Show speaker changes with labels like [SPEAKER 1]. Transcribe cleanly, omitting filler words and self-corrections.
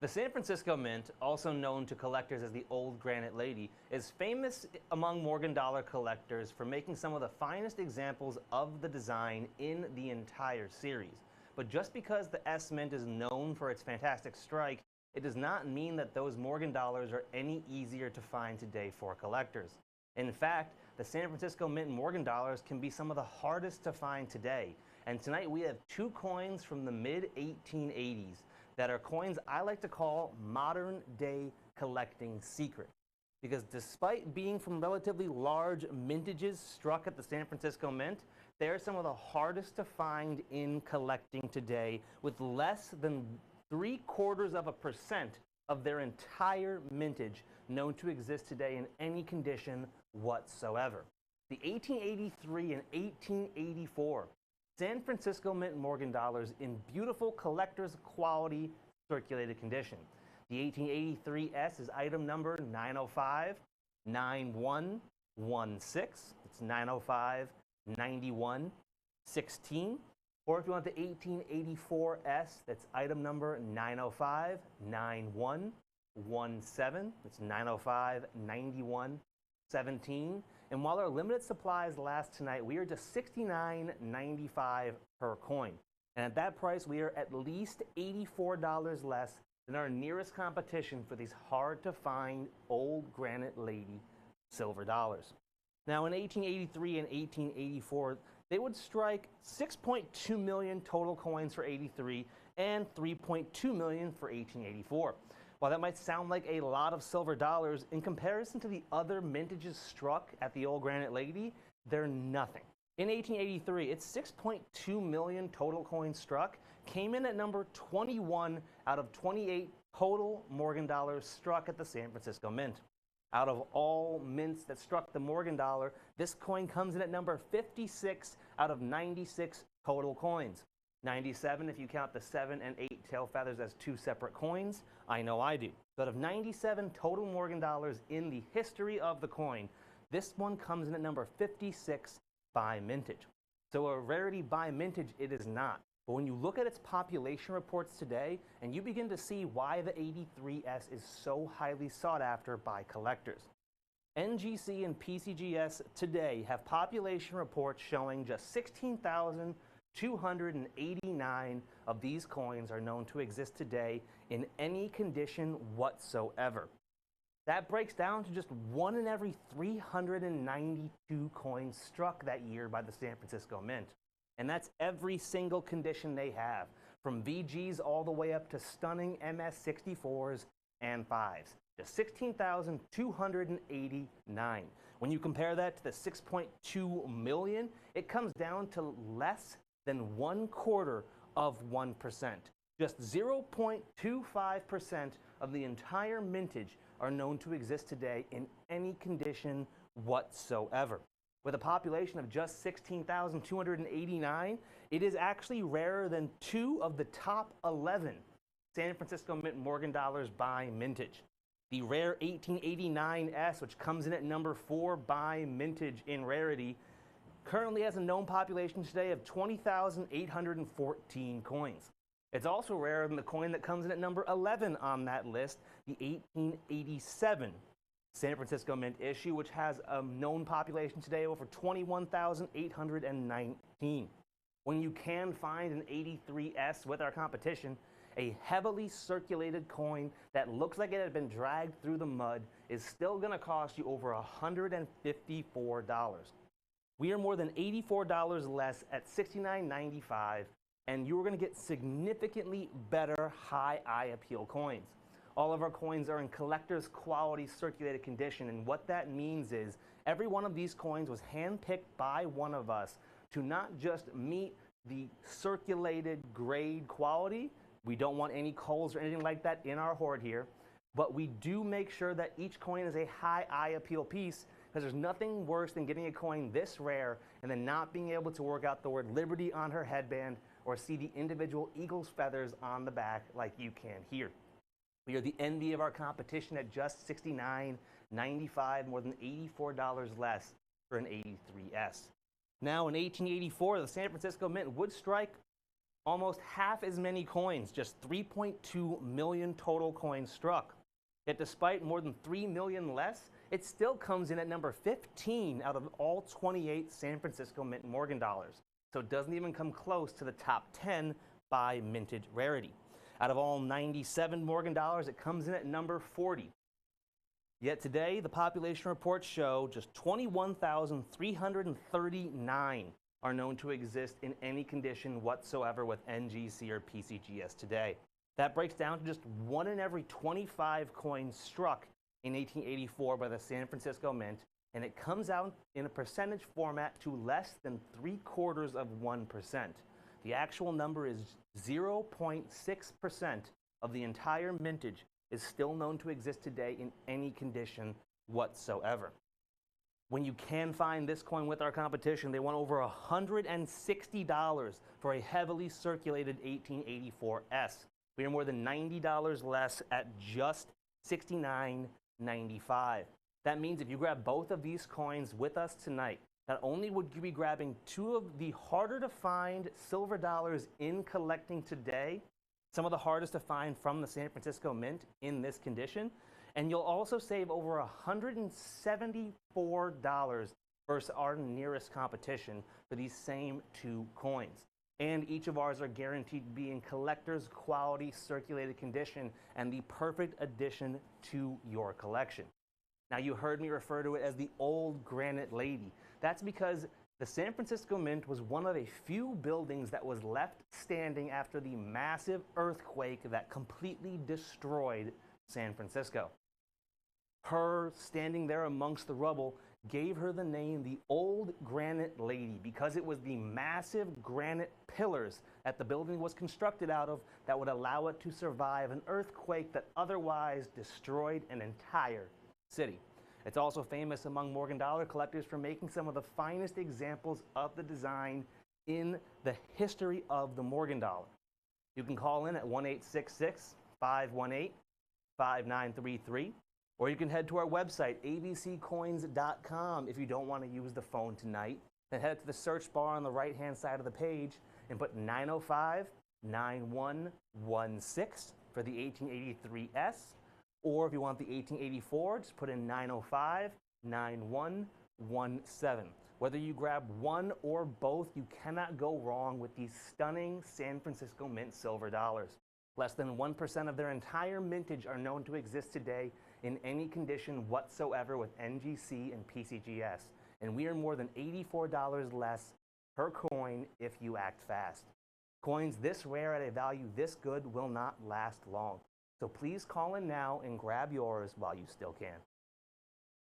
[SPEAKER 1] The San Francisco Mint, also known to collectors as the Old Granite Lady, is famous among Morgan dollar collectors for making some of the finest examples of the design in the entire series. But just because the S Mint is known for its fantastic strike, it does not mean that those Morgan dollars are any easier to find today for collectors. In fact, the San Francisco Mint Morgan dollars can be some of the hardest to find today. And tonight we have two coins from the mid-1880s that are coins I like to call modern day collecting secret. Because despite being from relatively large mintages struck at the San Francisco Mint, they are some of the hardest to find in collecting today, with less than 0.75% of their entire mintage known to exist today in any condition whatsoever. The 1883 and 1884 San Francisco Mint Morgan dollars in beautiful collector's quality circulated condition. The 1883 S is item number 905 9116. It's 905 9116. Or if you want the 1884 S, that's item number 905 9117. It's 905 9117. And while our limited supplies last tonight, we are just $69.95 per coin. And at that price, we are at least $84 less than our nearest competition for these hard-to-find Old Granite Lady silver dollars. Now, in 1883 and 1884, they would strike 6.2 million total coins for 83 and 3.2 million for 1884. While that might sound like a lot of silver dollars, in comparison to the other mintages struck at the Old Granite Lady, they're nothing. In 1883, its 6.2 million total coins struck came in at number 21 out of 28 total Morgan dollars struck at the San Francisco Mint. Out of all mints that struck the Morgan dollar, this coin comes in at number 56 out of 96 total coins. 97 if you count the 7 and 8 tail feathers as two separate coins. I know I do. But of 97 total Morgan dollars in the history of the coin, this one comes in at number 56 by mintage. So a rarity by mintage it is not. But when you look at its population reports today, and you begin to see why the 83S is so highly sought after by collectors. NGC and PCGS today have population reports showing just 16,289 of these coins are known to exist today in any condition whatsoever. That breaks down to just 1 in every 392 coins struck that year by the San Francisco Mint. And that's every single condition they have, from VGs all the way up to stunning MS64s and 5s. Just 16,289. When you compare that to the 6.2 million, it comes down to less than 0.25%. Just 0.25% of the entire mintage are known to exist today in any condition whatsoever. With a population of just 16,289, it is actually rarer than 2 of the top 11 San Francisco Mint Morgan dollars by mintage. The rare 1889S, which comes in at number 4 by mintage in rarity, currently has a known population today of 20,814 coins. It's also rarer than the coin that comes in at number 11 on that list, the 1887 San Francisco Mint issue, which has a known population today of over 21,819. When you can find an 83S with our competition, a heavily circulated coin that looks like it had been dragged through the mud is still going to cost you over $154. We are more than $84 less at $69.95, and you are going to get significantly better high eye appeal coins. All of our coins are in collector's quality circulated condition, and what that means is every one of these coins was handpicked by one of us to not just meet the circulated grade quality. We don't want any coals or anything like that in our hoard here, but we do make sure that each coin is a high eye appeal piece, because there's nothing worse than getting a coin this rare and then not being able to work out the word Liberty on her headband or see the individual eagle's feathers on the back like you can here. We are the envy of our competition at just $69.95, more than $84 less for an 83S. Now, in 1884, the San Francisco Mint would strike Almost half as many coins, just 3.2 million total coins struck. Yet despite more than 3 million less, it still comes in at number 15 out of all 28 San Francisco Mint Morgan dollars. So it doesn't even come close to the top 10 by mintage rarity. Out of all 97 Morgan dollars, it comes in at number 40. Yet today, the population reports show just 21,339 are known to exist in any condition whatsoever with NGC or PCGS today. That breaks down to just 1 in every 25 coins struck in 1884 by the San Francisco Mint, and it comes out in a percentage format to less than 0.75%. The actual number is 0.6% of the entire mintage is still known to exist today in any condition whatsoever. When you can find this coin with our competition, they want over $160 for a heavily circulated 1884S. We are more than $90 less at just $69.95. That means if you grab both of these coins with us tonight, not only would you be grabbing two of the harder to find silver dollars in collecting today, some of the hardest to find from the San Francisco Mint in this condition, and you'll also save over $174 versus our nearest competition for these same two coins. And each of ours are guaranteed to be in collector's quality circulated condition and the perfect addition to your collection. Now, you heard me refer to it as the Old Granite Lady. That's because the San Francisco Mint was one of a few buildings that was left standing after the massive earthquake that completely destroyed San Francisco. Her standing there amongst the rubble gave her the name the Old Granite Lady because it was the massive granite pillars that the building was constructed out of that would allow it to survive an earthquake that otherwise destroyed an entire city. It's also famous among Morgan dollar collectors for making some of the finest examples of the design in the history of the Morgan dollar. You can call in at 1-866-518-5933. Or you can head to our website, abccoins.com, if you don't want to use the phone tonight. Then head to the search bar on the right-hand side of the page and put 905-9116 for the 1883S. Or if you want the 1884, just put in 905-9117. Whether you grab one or both, you cannot go wrong with these stunning San Francisco Mint silver dollars. Less than 1% of their entire mintage are known to exist today in any condition whatsoever with NGC and PCGS. And we are more than $84 less per coin if you act fast. Coins this rare at a value this good will not last long. So please call in now and grab yours while you still can.